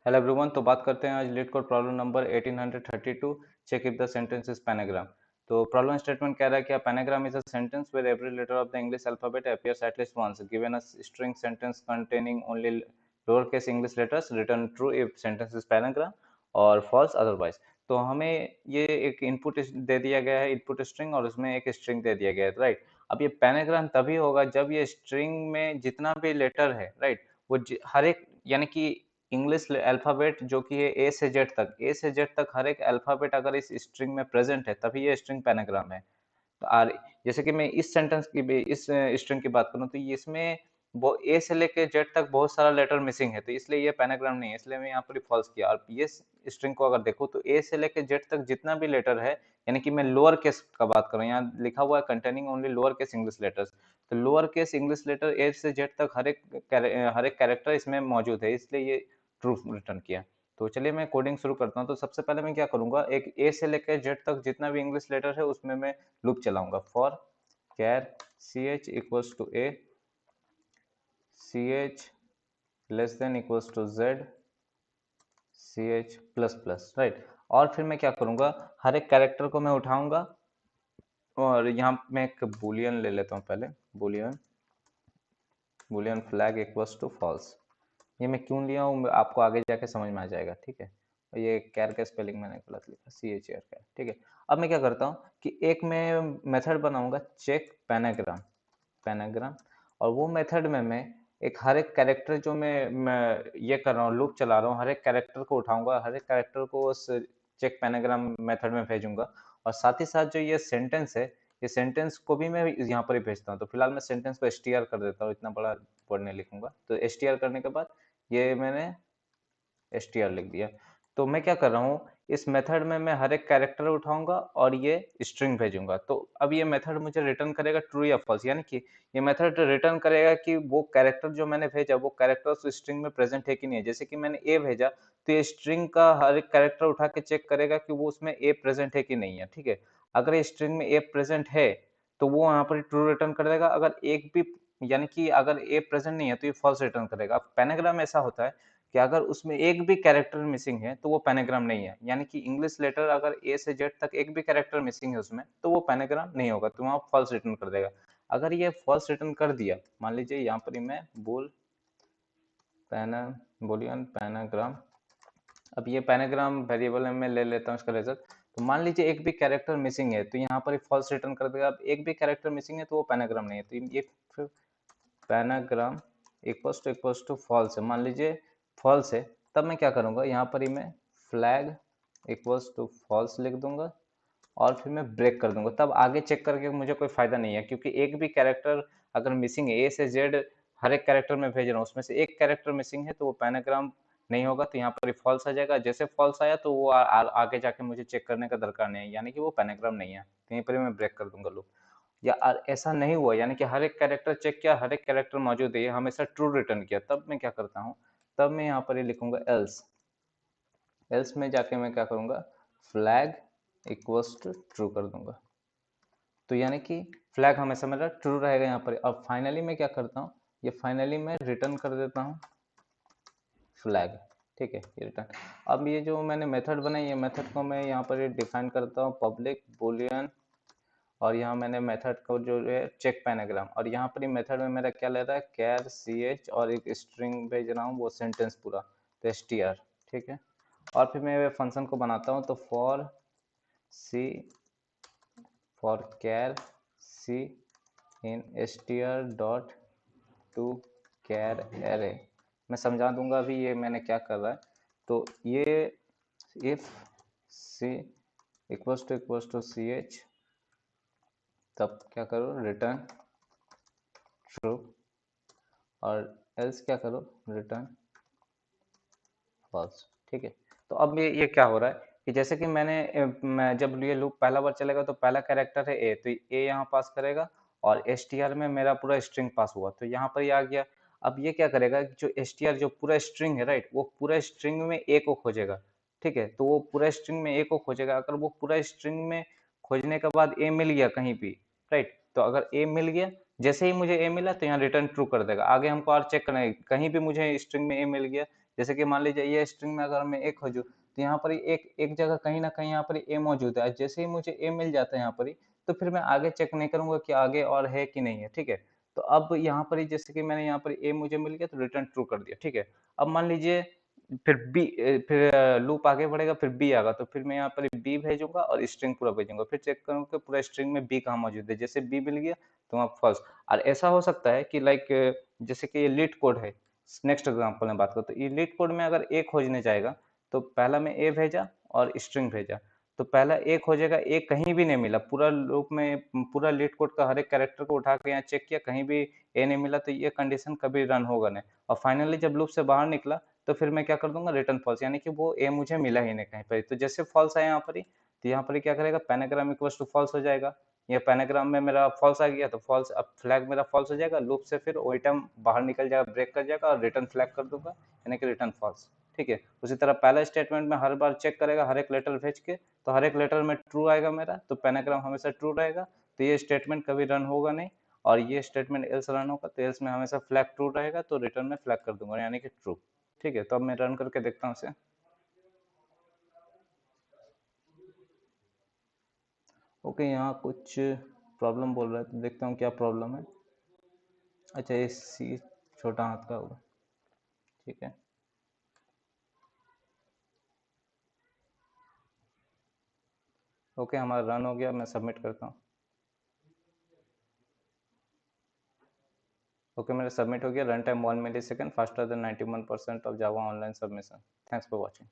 Hello everyone. तो बात करते हैं आज LeetCode problem number 1832, check if the sentence is pangram. तो प्रॉब्लम स्टेटमेंट कह रहा है कि pangram is a sentence where every letter of the English alphabet appears at least once given a string sentence containing only lower case English letters return true if sentence is pangram और false otherwise. तो हमें ये एक input दे दिया गया है, input string, और उसमें एक स्ट्रिंग दे दिया गया है, राइट। अब ये पैनाग्राम तभी होगा जब ये स्ट्रिंग में जितना भी लेटर है, राइट, वो हर एक, यानी कि इंग्लिश अल्फ़ाबेट जो कि है ए से जेड तक हर एक अल्फ़ाबेट अगर इस स्ट्रिंग में प्रेजेंट है तभी ये स्ट्रिंग पैनाग्राम है। तो और जैसे कि मैं इस सेंटेंस की भी इस स्ट्रिंग की बात करूँ तो ये इसमें वो ए से लेके जेड तक बहुत सारा लेटर मिसिंग है, तो इसलिए ये पैनाग्राम नहीं है, इसलिए मैं यहाँ पर फॉल्स किया। और ये स्ट्रिंग को अगर देखो तो ए से लेके जेड तक जितना भी लेटर है, यानी कि मैं लोअर केस का बात करूँ, यहाँ लिखा हुआ है containing only lower case English letters, तो lower case English letter A से जेड तक हर एक कैरेक्टर इसमें मौजूद है, इसलिए ये ट्रू रिटर्न किया। तो चलिए मैं कोडिंग शुरू करता हूँ। तो सबसे पहले मैं क्या करूंगा, एक ए से लेकर जेड तक जितना भी इंग्लिश लेटर है उसमें मैं लूप चलाऊंगा। For char C H equals to A, C H less than equals to Z, C H plus plus, right. और फिर मैं क्या करूंगा, हर एक कैरेक्टर को मैं उठाऊंगा और यहाँ मैं एक बुलियन ले लेता हूँ पहले। Boolean boolean flag equals to false. ये मैं क्यों लिया हूँ आपको आगे जाके समझ में आ जाएगा, ठीक है। और ये कैर का स्पेलिंग मैंने गलत लिखा, सी एच एयर का, ठीक है। अब मैं क्या करता हूँ कि एक मैं मेथड बनाऊंगा चेक पैनाग्राम, पैनाग्राम, और वो मेथड में मैं एक हर एक कैरेक्टर जो मैं ये कर रहा हूँ, लूप चला रहा हूँ, हर एक कैरेक्टर को उठाऊंगा, हर एक कैरेक्टर को उस चेक पैनाग्राम मेथड में भेजूंगा। और साथ ही साथ जो ये सेंटेंस है, ये सेंटेंस को भी मैं यहाँ पर ही भेजता हूँ। तो फिलहाल मैं सेंटेंस को एस कर देता हूँ, इतना बड़ा वर्ड नहीं लिखूंगा। तो एस करने के बाद ये मैंने एस लिख दिया। तो मैं क्या कर रहा हूँ, इस मेथड में मैं हर एक कैरेक्टर उठाऊंगा और ये स्ट्रिंग भेजूंगा। तो अब ये मेथड मुझे रिटर्न करेगा ट्रू या फॉल्स, यानी कि ये मेथड रिटर्न करेगा कि वो कैरेक्टर जो मैंने भेजा वो कैरेक्टर उस स्ट्रिंग में प्रेजेंट है कि नहीं है। जैसे कि मैंने ए भेजा तो ये स्ट्रिंग का हर एक कैरेक्टर उठा के चेक करेगा कि वो उसमें ए प्रेजेंट है कि नहीं है, ठीक है। अगर ये स्ट्रिंग में ए प्रेजेंट है तो वो यहाँ पर ट्रू रिटर्न कर देगा। अगर एक भी, यानी कि अगर ए प्रेजेंट नहीं है तो ये फॉल्स रिटर्न करेगा। अब पैनाग्राम ऐसा होता है कि अगर उसमें एक भी कैरेक्टर मिसिंग है तो वो पैनाग्राम नहीं है, यानी कि इंग्लिश लेटर अगर ए से जेड तक एक भी कैरेक्टर मिसिंग है उसमें तो वो पैनाग्राम नहीं होगा, तो वहाँ फॉल्स रिटर्न कर देगा। अगर ये फॉल्स रिटर्न कर दिया, मान लीजिए यहाँ पर ही मैं पैना बुलियन पैनाग्राम, अब ये पैनाग्राम वेरिएबल में ले लेता हूँ इसका रिजल्ट। तो मान लीजिए एक भी कैरेक्टर मिसिंग है तो यहाँ पर फॉल्स रिटर्न कर देगा। अब एक भी कैरेक्टर मिसिंग है तो वो पैनाग्राम नहीं है, तो ये पैनाग्राम इक्वल्स टू फॉल्स है, मान लीजिए फॉल्स है। तब मैं क्या करूंगा, यहाँ पर ही मैं फ्लैग इक्वल्स टू फॉल्स लिख दूंगा और फिर मैं ब्रेक कर दूंगा। तब आगे चेक करके मुझे कोई फायदा नहीं है, क्योंकि एक भी कैरेक्टर अगर मिसिंग है, ए से जेड हर एक कैरेक्टर में भेज रहा हूँ, उसमें से एक कैरेक्टर मिसिंग है तो वो पैनाग्राम नहीं होगा। तो यहाँ पर फॉल्स आ जाएगा, जैसे फॉल्स आया तो वो आगे जाके मुझे चेक करने का दरकार नहीं है, यानी कि वो पैनाग्राम नहीं है। तो यहीं पर ही मैं ब्रेक कर दूंगा लूप। या ऐसा नहीं हुआ, यानी कि हर एक कैरेक्टर चेक किया, हर एक कैरेक्टर मौजूद है, ये हमेशा ट्रू रिटर्न किया, तब मैं क्या करता हूँ, तब मैं यहाँ पर ये लिखूंगा एल्स। एल्स में जाके मैं क्या करूंगा, फ्लैग इक्वल्स टू ट्रू कर दूंगा। तो यानी कि फ्लैग हमेशा मेरा ट्रू रहेगा यहाँ पर। अब फाइनली मैं क्या करता हूँ, ये फाइनली मैं रिटर्न कर देता हूँ फ्लैग, ठीक है, ये रिटर्न। अब ये जो मैंने मेथड बनाई, ये मेथड को मैं यहाँ पर डिफाइन करता हूँ पब्लिक बुलियन, और यहाँ मैंने मेथड को जो है चेक पैनाग्राम, और यहाँ पर मेथड में मेरा क्या ले रहा है, कैर सी एच, और एक स्ट्रिंग भेज रहा हूँ वो सेंटेंस पूरा, तो एस टी आर, ठीक है। और फिर मैं फंक्शन को बनाता हूँ, तो for C, for char C in S T R dot to char array. मैं समझा दूंगा अभी ये मैंने क्या कर रहा है। तो ये if C equals to C H, तब क्या करो, रिटर्न ट्रू, और एल्स क्या करो, रिटर्न फॉल्स, ठीक है। तो अब ये क्या हो रहा है कि जैसे कि मैं जब ये लूप पहला बार चलेगा तो पहला कैरेक्टर है ए, तो ए यहाँ पास करेगा, और एस में मेरा पूरा स्ट्रिंग पास हुआ तो यहाँ पर ये आ गया। अब ये क्या करेगा, जो एस जो पूरा स्ट्रिंग है, राइट, वो पूरा स्ट्रिंग में ए को खोजेगा, ठीक है। तो वो पूरा स्ट्रिंग में ए को खोजेगा, अगर वो पूरा स्ट्रिंग में खोजने के बाद ए मिल गया कहीं भी, राइट, तो अगर ए मिल गया, जैसे ही मुझे ए मिला तो यहाँ रिटर्न ट्रू कर देगा। आगे हमको और चेक करना है, कहीं भी मुझे स्ट्रिंग में ए मिल गया जैसे कि मान लीजिए ये स्ट्रिंग में अगर मैं ए खोजूँ, तो यहाँ पर एक एक जगह कहीं ना कहीं यहाँ पर ए मौजूद है। जैसे ही मुझे ए मिल जाता है यहाँ पर, तो फिर मैं आगे चेक नहीं करूंगा कि आगे और है कि नहीं है, ठीक है। तो अब यहाँ पर जैसे कि मैंने यहाँ पर ए मुझे मिल गया तो रिटर्न ट्रू कर दिया, ठीक है। अब मान लीजिए फिर फिर लूप आगे बढ़ेगा, फिर बी आएगा, तो फिर मैं यहाँ पर बी भेजूंगा और स्ट्रिंग पूरा भेजूंगा, फिर चेक करूंगा कि पूरा स्ट्रिंग में बी कहाँ मौजूद है। जैसे बी मिल गया तो वहाँ फॉल्स। और ऐसा हो सकता है कि लाइक जैसे कि ये लीड कोड है, नेक्स्ट एग्जाम्पल में बात करो, तो ये लीड कोड में अगर ए खोजने जाएगा, तो पहला मैं ए भेजा और स्ट्रिंग भेजा, तो पहला ए खोजेगा, ए कहीं भी नहीं मिला पूरा लूप में, पूरा लीड कोड का हर एक कैरेक्टर को उठा के यहाँ चेक किया, कहीं भी ए नहीं मिला, तो ये कंडीशन कभी रन होगा नहीं। और फाइनली जब लूप से बाहर निकला, तो फिर मैं क्या कर दूंगा, रिटर्न फॉल्स, यानी कि वो ए मुझे मिला ही नहीं कहीं पर। तो जैसे फॉल्स आया यहाँ पर ही, तो यहाँ पर क्या करेगा, पैनाग्राम इक्वल्स टू फॉल्स हो जाएगा। ये पैनाग्राम में मेरा फॉल्स आ गया, तो फॉल्स, अब फ्लैग मेरा फॉल्स हो जाएगा, लूप से फिर वही टाइम बाहर निकल जाएगा, ब्रेक कर जाएगा और रिटर्न फ्लैग कर दूंगा, यानी कि रिटर्न फॉल्स, ठीक है। उसी तरह पहला स्टेटमेंट में हर बार चेक करेगा हर एक लेटर भेज के, तो हर एक लेटर में ट्रू आएगा मेरा, तो पैनाग्राम हमेशा ट्रू रहेगा, तो ये स्टेटमेंट कभी रन होगा नहीं। और ये स्टेटमेंट एल्स रन होगा, तो एल्स में हमेशा फ्लैग ट्रू रहेगा, तो रिटर्न में फ्लैग कर दूंगा, यानी कि ट्रू, ठीक है। तो अब मैं रन करके देखता हूँ इसे। ओके, यहाँ कुछ प्रॉब्लम बोल रहा है, तो देखता हूँ क्या प्रॉब्लम है। अच्छा, ये सी छोटा हाथ का होगा, ठीक है। ओके, हमारा रन हो गया, मैं सबमिट करता हूँ। ओके, मेरा सबमिट हो गया। Run time 1 milli second, faster than 91% of Java online submission. Thanks for watching.